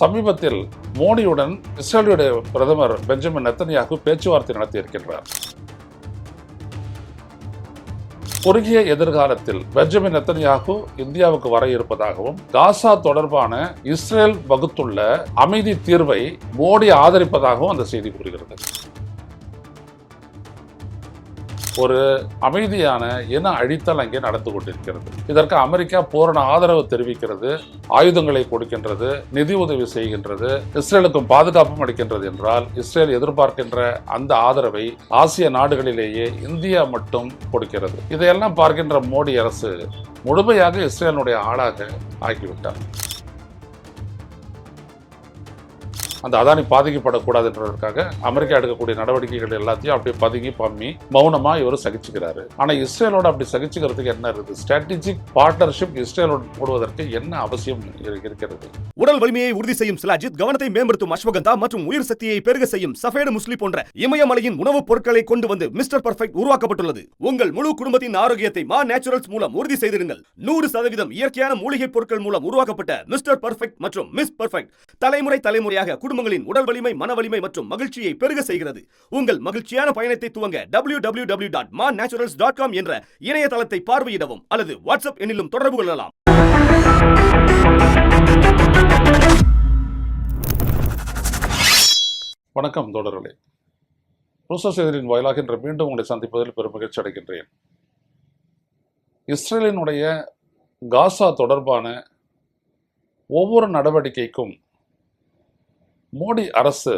சமீபத்தில் மோடியுடன் இஸ்ரேலுடைய பிரதமர் பெஞ்சமின் நெத்தன்யாகு பேச்சுவார்த்தை நடத்தியிருக்கின்றார். குறுகிய எதிர்காலத்தில் பெஞ்சமின் நெத்தன்யாகு இந்தியாவுக்கு வர இருப்பதாகவும், காசா தொடர்பான இஸ்ரேல் வகுத்துள்ள அமைதி தீர்வை மோடி ஆதரிப்பதாகவும் அந்த செய்தி கூறுகிறது. ஒரு அமைதியான இன அழித்தல் அங்கே நடந்து கொண்டிருக்கிறது. இதற்கு அமெரிக்கா பூரண ஆதரவு தெரிவிக்கிறது, ஆயுதங்களை கொடுக்கின்றது, நிதி உதவி செய்கின்றது, இஸ்ரேலுக்கும் பாதுகாப்பும் அளிக்கின்றது என்றால், இஸ்ரேல் எதிர்பார்க்கின்ற அந்த ஆதரவை ஆசிய நாடுகளிலேயே இந்தியா மட்டும் கொடுக்கிறது. இதையெல்லாம் பார்க்கின்ற மோடி அரசு முழுமையாக இஸ்ரேலுடைய ஆளாக ஆகிவிட்டார். அந்த அதானி பாதிக்கப்படக்கூடாது என்பதற்காக அமெரிக்கா எடுக்கக்கூடிய நடவடிக்கைகள் எல்லாத்தையும் அப்படியே பதுங்கி பம்மி மௌனமா இவர் சகிச்சுக்கிறாரு. ஆனா இஸ்ரேலோட அப்படி சகிச்சுக்கிறதுக்கு என்ன இருக்குது? ஸ்ட்ராட்டஜிக் பார்ட்னர்ஷிப் இஸ்ரேலோடு போடுவதற்கு என்ன அவசியம் இருக்கிறது? உடல் வலிமையை உறுதி செய்யும் சிலாஜித், கவனத்தை மேம்படுத்தும் அஸ்வகந்தா மற்றும் உயிர் சக்தியை பெருக செய்யும் சஃபேடு முஸ்லி போன்ற இமயமலையின் உணவுப் பொருட்களை கொண்டு வந்து மிஸ்டர் பர்ஃபெக்ட் உருவாக்கப்பட்டுள்ளது. உங்கள் முழு குடும்பத்தின் ஆரோக்கியத்தை மா நேச்சுரல்ஸ் மூலம் உறுதி செய்திருங்கள். 100% இயற்கையான மூலிகை பொருட்கள் மூலம் உருவாக்கப்பட்ட மிஸ்டர் பர்ஃபெக்ட் மற்றும் மிஸ் பர்ஃபெக்ட் தலைமுறையாக குடும்பங்களின் உடல் வலிமை, மன வலிமை மற்றும் மகிழ்ச்சியை பெருக செய்கிறது. உங்கள் மகிழ்ச்சியான பயணத்தை துவங்க www.mannaturals.com என்ற இணையதளத்தை பார்வையிடவும் அல்லது வாட்ஸ்அப் எண்ணிலும் தொடர்பு கொள்ளலாம். வணக்கம் தோழர்களே, ரூசஸ் எதிரின் வாயிலாக இன்று மீண்டும் உங்களை சந்திப்பதில் பெரும் மகிழ்ச்சி அடைகின்றேன். இஸ்ரேலினுடைய காசா தொடர்பான ஒவ்வொரு நடவடிக்கைக்கும் மோடி அரசு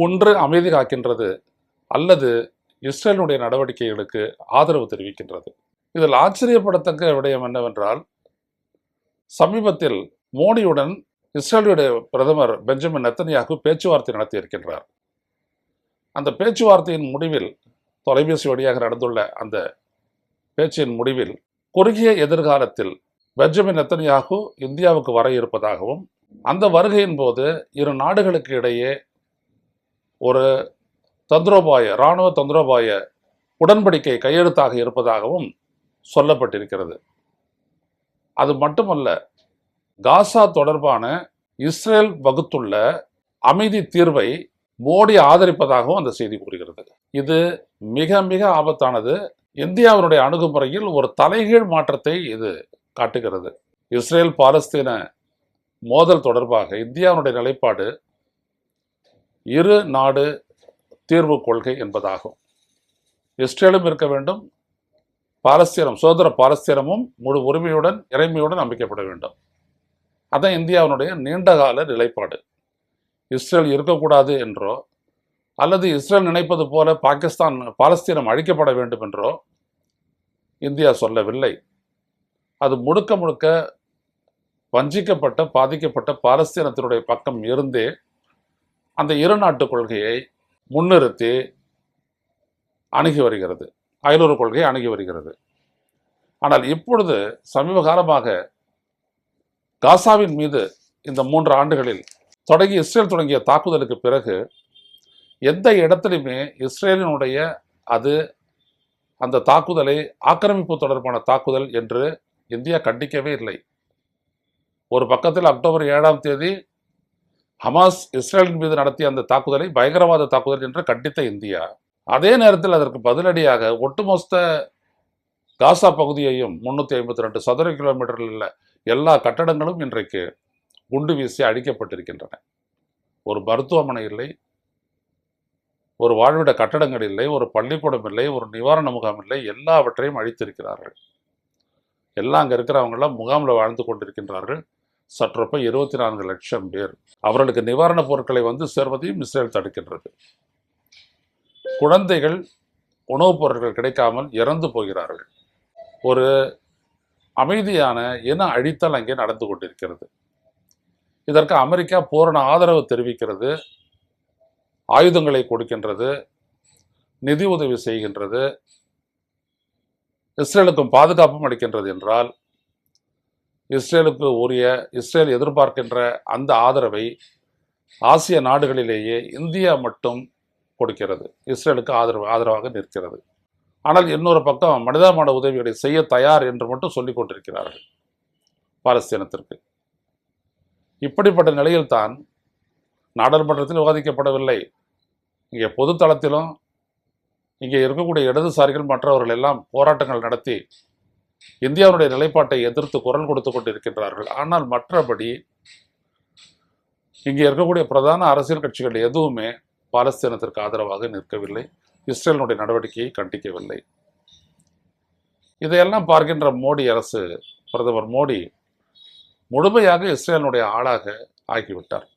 ஒன்று அமைதி காக்கின்றது அல்லது இஸ்ரேலுடைய நடவடிக்கைகளுக்கு ஆதரவு தெரிவிக்கின்றது. இதில் ஆச்சரியப்படத்தக்க விடயம் என்னவென்றால், சமீபத்தில் மோடியுடன் இஸ்ரேலுடைய பிரதமர் பெஞ்சமின் நெத்தன்யாகு பேச்சுவார்த்தை நடத்தியிருக்கின்றார். அந்த பேச்சுவார்த்தையின் முடிவில், தொலைபேசி வழியாக நடந்துள்ள அந்த பேச்சின் முடிவில், குறுகிய எதிர்காலத்தில் பெஞ்சமின் நெத்தன்யாகு இந்தியாவுக்கு வர இருப்பதாகவும், அந்த வருகையின் போது இரு நாடுகளுக்கு இடையே ஒரு இராணுவ தந்திரோபாய உடன்படிக்கை கையெழுத்தாக இருப்பதாகவும் சொல்லப்பட்டிருக்கிறது. அது மட்டுமல்ல, காசா தொடர்பான இஸ்ரேல் வகுத்துள்ள அமைதி தீர்வை மோடி ஆதரிப்பதாகவும் அந்த செய்தி கூறுகிறது. இது மிக மிக ஆபத்தானது. இந்தியாவினுடைய அணுகுமுறையில் ஒரு தலைகீழ் மாற்றத்தை இது காட்டுகிறது. இஸ்ரேல் பாலஸ்தீன மோதல் தொடர்பாக இந்தியாவுடைய நிலைப்பாடு இரு நாடு தீர்வு கொள்கை என்பதாகும். இஸ்ரேலும் இருக்க வேண்டும், சுதந்திர பாலஸ்தீனமும் முழு உரிமையுடன் இறைமையுடன் அமைக்கப்பட வேண்டும். அதான் இந்தியாவினுடைய நீண்டகால நிலைப்பாடு. இஸ்ரேல் இருக்கக்கூடாது என்றோ அல்லது இஸ்ரேல் நினைப்பது போல பாலஸ்தீனம் அழிக்கப்பட வேண்டும் என்றோ இந்தியா சொல்லவில்லை. அது முழுக்க முழுக்க வஞ்சிக்கப்பட்ட, பாதிக்கப்பட்ட பாலஸ்தீனத்தினுடைய பக்கம் இருந்தே அந்த இரு நாட்டு கொள்கையை முன்னிறுத்தி அணுகி வருகிறது, அயலுறவு கொள்கையை அணுகி வருகிறது. ஆனால் இப்பொழுது சமீப காலமாக காசாவின் மீது இந்த 3 ஆண்டுகளில் இஸ்ரேல் தொடங்கிய தாக்குதலுக்கு பிறகு எந்த இடத்திலுமே இஸ்ரேலினுடைய அந்த தாக்குதலை ஆக்கிரமிப்பு தொடர்பான தாக்குதல் என்று இந்தியா கண்டிக்கவே இல்லை. ஒரு பக்கத்தில் அக்டோபர் 7ஆம் தேதி ஹமாஸ் இஸ்ரேலின் மீது நடத்திய அந்த தாக்குதலை பயங்கரவாத தாக்குதல் என்று கண்டித்த இந்தியா, அதே நேரத்தில் அதற்கு பதிலடியாக ஒட்டுமொத்த காசா பகுதியையும் 352 சதுர கிலோமீட்டரில் உள்ள எல்லா கட்டடங்களும் இன்றைக்கு குண்டு வீசி அழிக்கப்பட்டிருக்கின்றன. ஒரு மருத்துவமனை இல்லை, ஒரு வாழ்விட கட்டடங்கள் இல்லை, ஒரு பள்ளிக்கூடம் இல்லை, ஒரு நிவாரண முகாம் இல்லை, எல்லாவற்றையும் அழித்திருக்கிறார்கள். எல்லாம் அங்கே இருக்கிறவங்களாம் முகாமில் வாழ்ந்து கொண்டிருக்கின்றார்கள். சற்றொப்ப 24 லட்சம் பேர். அவர்களுக்கு நிவாரணப் பொருட்களை வந்து சேர்வதையும் இஸ்ரேல் தடுக்கின்றது. குழந்தைகள் உணவுப் பொருட்கள் கிடைக்காமல் இறந்து போகிறார்கள். ஒரு அமைதியான இன அழித்தல் அங்கே நடந்து கொண்டிருக்கிறது. இதற்கு அமெரிக்கா பூரண ஆதரவு தெரிவிக்கிறது, ஆயுதங்களை கொடுக்கின்றது, நிதி உதவி செய்கின்றது, இஸ்ரேலுக்கும் பாதுகாப்பும் அளிக்கின்றது என்றால், இஸ்ரேல் எதிர்பார்க்கின்ற அந்த ஆதரவை ஆசிய நாடுகளிலேயே இந்தியா மட்டும் கொடுக்கிறது, இஸ்ரேலுக்கு ஆதரவாக நிற்கிறது. ஆனால் இன்னொரு பக்கம் மனிதாபிமான உதவிகளை செய்ய தயார் என்று மட்டும் சொல்லிக் கொண்டிருக்கிறார்கள் பாலஸ்தீனத்திற்கு. இப்படிப்பட்ட நிலையில்தான் நாடாளுமன்றத்தில் விவாதிக்கப்படவில்லை. இங்கே பொதுத்தளத்திலும் இங்கே இருக்கக்கூடிய இடதுசாரிகள் மற்றவர்கள் எல்லாம் போராட்டங்கள் நடத்தி இந்தியாவுடைய நிலைப்பாட்டை எதிர்த்து குரல் கொடுத்து கொண்டிருக்கின்றார்கள். ஆனால் மற்றபடி இங்கே இருக்கக்கூடிய பிரதான அரசியல் கட்சிகள் எதுவுமே பாலஸ்தீனத்திற்கு ஆதரவாக நிற்கவில்லை, இஸ்ரேலினுடைய நடவடிக்கையை கண்டிக்கவில்லை. இதையெல்லாம் பார்க்கின்ற மோடி அரசு, பிரதமர் மோடி முழுமையாக இஸ்ரேலினுடைய ஆளாக ஆக்கிவிட்டார்.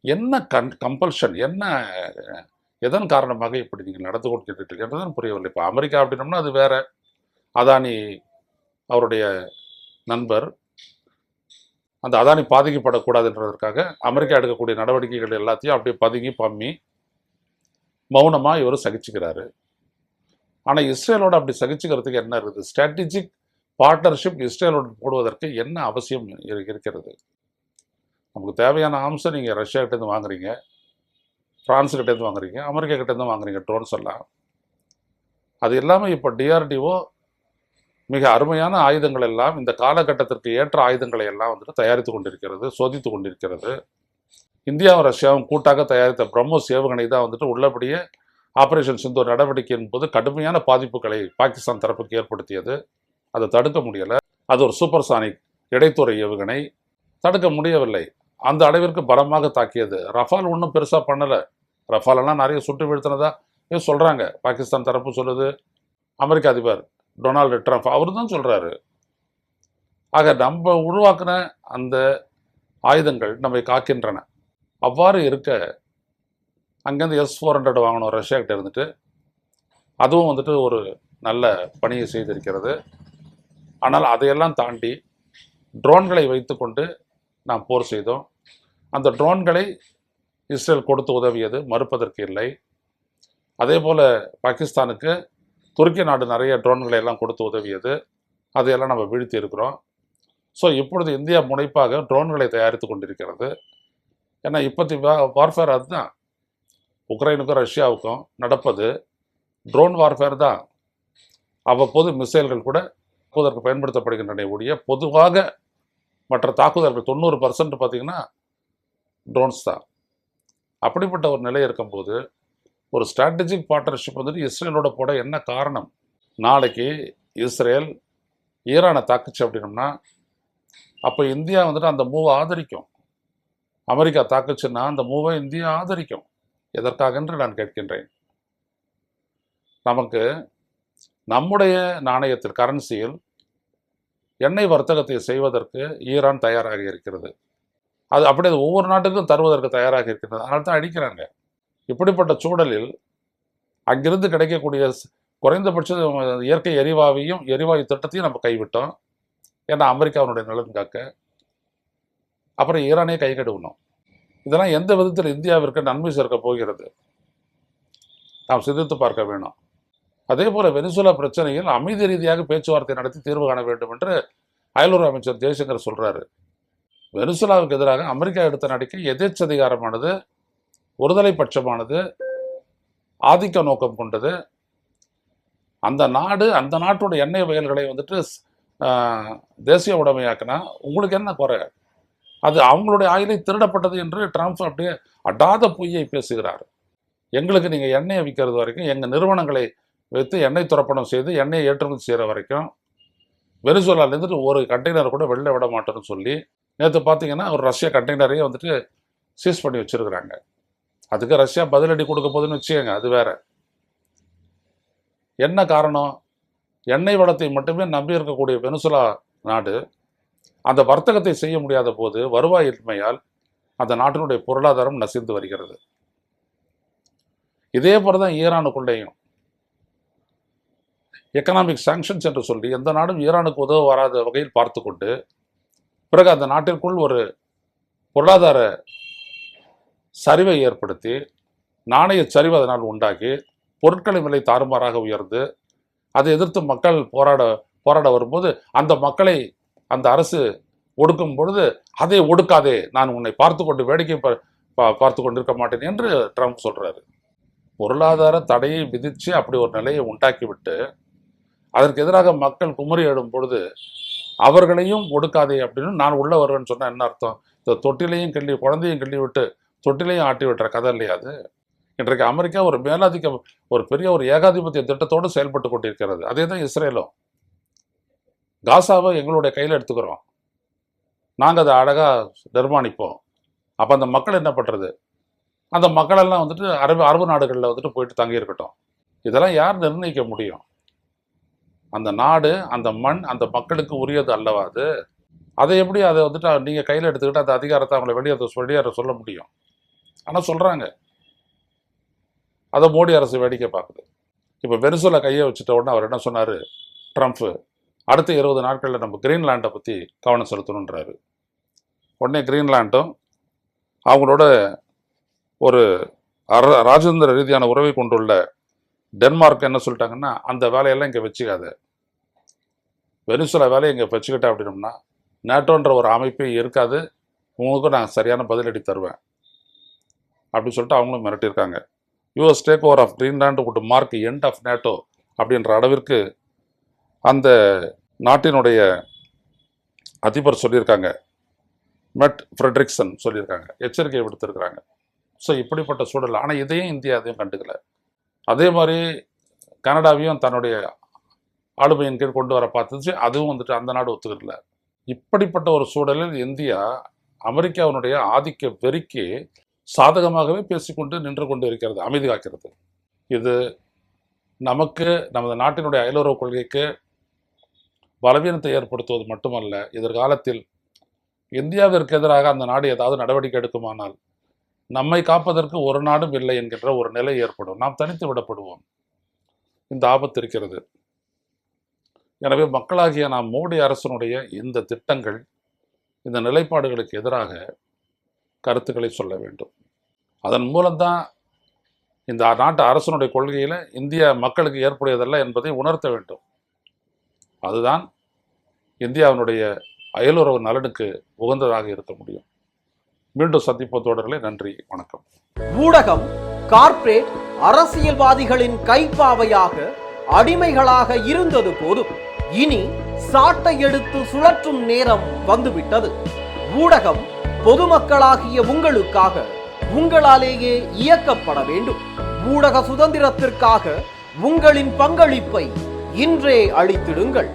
என்ன கம்பல்ஷன், என்ன எதன் காரணமாக இப்படி நீங்கள் நடந்து கொண்டிருக்கிறீர்கள் என்றுதான் புரியவில்லை. இப்போ அமெரிக்கா அப்படின்னோம்னா அது வேற. அதானி அவருடைய நண்பர், அந்த அதானி பாதிக்கப்படக்கூடாதுன்றதற்காக அமெரிக்கா எடுக்கக்கூடிய நடவடிக்கைகள் எல்லாத்தையும் அப்படியே பதுங்கி பம்மி மௌனமாக இவர் சகிச்சுக்கிறாரு. ஆனால் இஸ்ரேலோட அப்படி சகிச்சுக்கிறதுக்கு என்ன இருக்குது? ஸ்ட்ராட்டஜிக் பார்ட்னர்ஷிப் இஸ்ரேலோடு போடுவதற்கு என்ன அவசியம் இருக்கிறது? நமக்கு தேவையான அம்சம் நீங்கள் ரஷ்யா கிட்டேருந்து வாங்குறீங்க, பிரான்ஸ் கிட்டேருந்து வாங்குறீங்க, அமெரிக்கா கிட்டேருந்து வாங்குறீங்க ட்ரோன்ஸ் எல்லாம். அது இல்லாமல் இப்போ டிஆர்டிஓ மிக அருமையான ஆயுதங்கள் எல்லாம், இந்த காலகட்டத்திற்கு ஏற்ற ஆயுதங்களை எல்லாம் வந்துட்டு தயாரித்து கொண்டிருக்கிறது, சோதித்து கொண்டிருக்கிறது. இந்தியாவும் ரஷ்யாவும் கூட்டாக தயாரித்த பிரம்மோஸ் ஏவுகணை தான் வந்துட்டு உள்ளபடியே ஆபரேஷன் சிந்தூர் நடவடிக்கையின் போது கடுமையான பாதிப்புகளை பாகிஸ்தான் தரப்புக்கு ஏற்படுத்தியது. அதை தடுக்க முடியலை. அது ஒரு சூப்பர்சானிக் இடைத்துறை ஏவுகணை, தடுக்க முடியவில்லை. அந்த அளவிற்கு பலமாக தாக்கியது. ரஃபால் ஒன்றும் பெருசாக பண்ணலை. ரஃபாலெல்லாம் நிறைய சுட்டு வீழ்த்தினதா சொல்கிறாங்க. பாகிஸ்தான் தரப்பு சொல்லுது, அமெரிக்க அதிபர் டொனால்டு ட்ரம்ப் அவர் தான் சொல்கிறாரு. ஆக நம்ம உருவாக்கின அந்த ஆயுதங்கள் நம்மை காக்கின்றன. அவ்வாறு இருக்க அங்கேருந்து S-400 வாங்கணும் ரஷ்யா கிட்ட இருந்துட்டு. அதுவும் வந்துட்டு ஒரு நல்ல பணியை செய்திருக்கிறது. ஆனால் அதையெல்லாம் தாண்டி ட்ரோன்களை வைத்துக்கொண்டு நாம் போர் செய்தோம். அந்த ட்ரோன்களை இஸ்ரேல் கொடுத்து உதவியது, மறுப்பதற்கு இல்லை. அதே போல் பாகிஸ்தானுக்கு துருக்கி நாடு நிறைய ட்ரோன்களை எல்லாம் கொடுத்து உதவியது, அதையெல்லாம் நம்ம வீழ்த்தி இருக்கிறோம். ஸோ இப்பொழுது இந்தியா முனைப்பாக ட்ரோன்களை தயாரித்து கொண்டிருக்கிறது. ஏன்னா இப்போத்தி வார்ஃபேர் அதுதான். உக்ரைனுக்கும் ரஷ்யாவுக்கும் நடப்பது ட்ரோன் வார்ஃபேர் தான். அவ்வப்போது மிசைல்கள் கூட தாக்குவதற்கு பயன்படுத்தப்படுகின்றன ஒழிய பொதுவாக மற்ற தாக்குதல்கள் 90% பார்த்திங்கன்னா ட்ரோன்ஸ் தான். அப்படிப்பட்ட ஒரு நிலை இருக்கும்போது ஒரு ஸ்ட்ராட்டஜிக் பார்ட்னர்ஷிப் வந்துட்டு இஸ்ரேலோட போட என்ன காரணம்? நாளைக்கு இஸ்ரேல் ஈரானை தாக்குச்சு அப்படின்னோம்னா அப்போ இந்தியா வந்துட்டு அந்த மூவை ஆதரிக்கும். அமெரிக்கா தாக்குச்சுன்னா அந்த மூவை இந்தியா ஆதரிக்கும். எதற்காக என்று நான் கேட்கின்றேன். நமக்கு நம்முடைய நாணயத்தில், கரன்சியில் எண்ணெய் வர்த்தகத்தை செய்வதற்கு ஈரான் தயாராக இருக்கிறது. அது அப்படியே ஒவ்வொரு நாட்டுக்கும் தருவதற்கு தயாராக இருக்கிறது. அதனால தான் அடிக்கிறாங்க. இப்படிப்பட்ட சூழலில் அங்கிருந்து கிடைக்கக்கூடிய குறைந்தபட்ச இயற்கை எரிவாயு திட்டத்தையும் நம்ம கைவிட்டோம். ஏன்னா அமெரிக்காவினுடைய நலன் காக்க. அப்புறம் ஈரானே கை கழுவணும். இதெல்லாம் எந்த விதத்தில் இந்தியாவிற்கு நன்மை சேர்க்க போகிறது? நாம் சிந்தித்து பார்க்க வேணும். அதே போல வெனிசுலா பிரச்சனையில் அமைதி ரீதியாக பேச்சுவார்த்தை நடத்தி தீர்வு காண வேண்டும் என்று அயலுறவு அமைச்சர் ஜெய்சங்கர் சொல்றாரு. வெனிசுலாவுக்கு எதிராக அமெரிக்கா எடுத்த நடவடிக்கை எதேச்சதிகாரமானது, ஒருதலை பட்சமானது, ஆதிக்க நோக்கம் கொண்டது. அந்த நாடு, அந்த நாட்டோட எண்ணெய் வயல்களை வந்துட்டு தேசிய உடைமையாக்கினா உங்களுக்கு என்ன குறை? அது அவங்களுடைய ஆயிலை திருடப்பட்டது என்று ட்ரம்ப் அப்படியே அடாத பொய்யை பேசுகிறார். எங்களுக்கு நீங்கள் எண்ணெயை விற்கிறது வரைக்கும், எங்கள் நிறுவனங்களை வைத்து எண்ணெய் துறப்பணம் செய்து எண்ணெயை ஏற்றுமதி செய்கிற வரைக்கும் வெனிசுலாலேருந்து ஒரு கண்டெய்னர் கூட வெளில விட மாட்டோம்னு சொல்லி நேற்று பார்த்தீங்கன்னா ஒரு ரஷ்யா கண்டெய்னரையே வந்துட்டு சீஸ் பண்ணி வச்சுருக்குறாங்க. அதுக்கு ரஷ்யா பதிலடி கொடுக்க போதுன்னு வச்சுக்கோங்க, அது வேற. என்ன காரணம்? எண்ணெய் வளத்தை மட்டுமே நம்பி இருக்கக்கூடிய வெனிசுலா நாடு அந்த வர்த்தகத்தை செய்ய முடியாத போது வருவாயின்மையால் அந்த நாட்டினுடைய பொருளாதாரம் நசிந்து வருகிறது. இதே போல தான் ஈரானுக்குள்ளேயும் எக்கனாமிக் சாங்ஷன்ஸ் என்று சொல்லி எந்த நாடும் ஈரானுக்கு உதவ வராத வகையில் பார்த்து கொண்டு பிறகு அந்த நாட்டிற்குள் ஒரு பொருளாதார சரிவை ஏற்படுத்தி நாணய சரிவு அதனால் உண்டாக்கி பொருட்களின் விலை தாறுமாறாக உயர்ந்து அதை எதிர்த்து மக்கள் போராட வரும்போது அந்த மக்களை அந்த அரசு ஒடுக்கும் பொழுது அதை ஒடுக்காதே, நான் உன்னை பார்த்து கொண்டு வேடிக்கை பார்த்து கொண்டிருக்க மாட்டேன் என்று ட்ரம்ப் சொல்றாரு. பொருளாதார தடையை விதித்து அப்படி ஒரு நிலையை உண்டாக்கிவிட்டு அதற்கு எதிராக மக்கள் குமரி எழும் பொழுது அவர்களையும் ஒடுக்காதே அப்படின்னு நான் உள்ள வருவேன்னு சொன்னா என்ன அர்த்தம்? இந்த தொட்டிலையும் கிள்ளி குழந்தையும் கிள்ளி விட்டு தொட்டிலையும் ஆட்டி விட்டுற கதை இல்லையா அது? இன்றைக்கு அமெரிக்கா ஒரு மேலாதிக்க ஒரு பெரிய ஒரு ஏகாதிபத்திய திட்டத்தோடு செயல்பட்டு கொண்டிருக்கிறது. அதே தான் இஸ்ரேலும். காசாவை எங்களுடைய கையில் எடுத்துக்கிறோம், நாங்கள் அதை அழகாக நிர்மாணிப்போம். அப்போ அந்த மக்கள் என்ன பண்ணுறது? அந்த மக்களெல்லாம் வந்துட்டு அரபு நாடுகளில் வந்துட்டு போயிட்டு தங்கியிருக்கட்டும். இதெல்லாம் யார் நிர்ணயிக்க முடியும்? அந்த நாடு, அந்த மண், அந்த மக்களுக்கு உரியது அல்லவா அது? அதை எப்படி அதை வந்துட்டு நீங்கள் கையில் எடுத்துக்கிட்டு அந்த அதிகாரத்தை அவங்களை வெளியேற சொல்ல முடியும்? ஆனால் சொல்கிறாங்க. அதை மோடி அரசு வேடிக்கை பார்க்குது. இப்போ வெனிசுலா கையை வச்சுட்ட உடனே அவர் என்ன சொன்னார் ட்ரம்ப்பு? அடுத்த 20 நாட்களில் நம்ம கிரீன்லாண்டை பற்றி கவனம் செலுத்தணுன்றாரு. உடனே கிரீன்லாண்டும் அவங்களோட ஒரு ராஜேந்திர ரீதியான உறவை கொண்டுள்ள டென்மார்க் என்ன சொல்லிட்டாங்கன்னா, அந்த வேலையெல்லாம் இங்கே வச்சுக்காத, வெனிசுலா வேலையை இங்கே வச்சுக்கிட்டேன் அப்படின்னோம்னா நேட்டோன்ற ஒரு அமைப்பே இருக்காது, உங்களுக்கு நான் சரியான பதிலடி தருவேன் அப்படின்னு சொல்லிட்டு அவங்களும் மிரட்டியிருக்காங்க. US take over of Greenland would mark end of NATO அப்படின்ற அளவிற்கு அந்த நாட்டினுடைய அதிபர் சொல்லியிருக்காங்க. மெட் ஃப்ரெட்ரிக்சன் சொல்லியிருக்காங்க, எச்சரிக்கை விடுத்திருக்கிறாங்க. ஸோ இப்படிப்பட்ட சூழல். ஆனால் இதையும் இந்தியா அதையும் கண்டுக்கல. அதே மாதிரி கனடாவையும் தன்னுடைய ஆளுமையின் கீழ் கொண்டு வர பார்த்துச்சு, அதுவும் வந்துட்டு அந்த நாடு ஒத்துக்கல. இப்படிப்பட்ட ஒரு சூழலில் இந்தியா அமெரிக்காவினுடைய ஆதிக்க வெறிக்கு சாதகமாகவே பேசிக்கொண்டு நின்று கொண்டு இருக்கிறது, அமைதி காக்கிறது. இது நமக்கு, நமது நாட்டினுடைய அயலுறவு கொள்கைக்கு பலவீனத்தை ஏற்படுத்துவது மட்டுமல்ல, எதிர்காலத்தில் இந்தியாவிற்கு எதிராக அந்த நாடு ஏதாவது நடவடிக்கை எடுக்குமானால் நம்மை காப்பதற்கு ஒரு நாடும் இல்லை என்கின்ற ஒரு நிலை ஏற்படும். நாம் தனித்து விடப்படுவோம். இந்த ஆபத்து இருக்கிறது. எனவே மக்களாகிய நாம் மோடி அரசனுடைய இந்த திட்டங்கள், இந்த நிலைப்பாடுகளுக்கு எதிராக கருத்துக்களை சொல்ல வேண்டும். அதன் மூலம்தான் இந்த நாட்டு அரசனுடைய கொள்கையில் இந்திய மக்களுக்கு ஏற்புடையதல்ல என்பதை உணர்த்த வேண்டும். அதுதான் இந்தியாவினுடைய அயலுறவு நலனுக்கு உகந்ததாக இருக்க முடியும். மீண்டும் சந்திப்போம் தோழர்களே. நன்றி, வணக்கம். ஊடகம் கார்ப்பரேட் அரசியல்வாதிகளின் கைப்பாவையாக, அடிமைகளாக இருந்தது போதும். இனி சாட்டை எடுத்து சுழற்றும் நேரம் வந்துவிட்டது. ஊடகம் பொதுமக்களாகிய உங்களுக்காக, உங்களாலேயே இயக்கப்பட வேண்டும். ஊடக சுதந்திரத்திற்காக உங்களின் பங்களிப்பை இன்றே அளித்திடுங்கள்.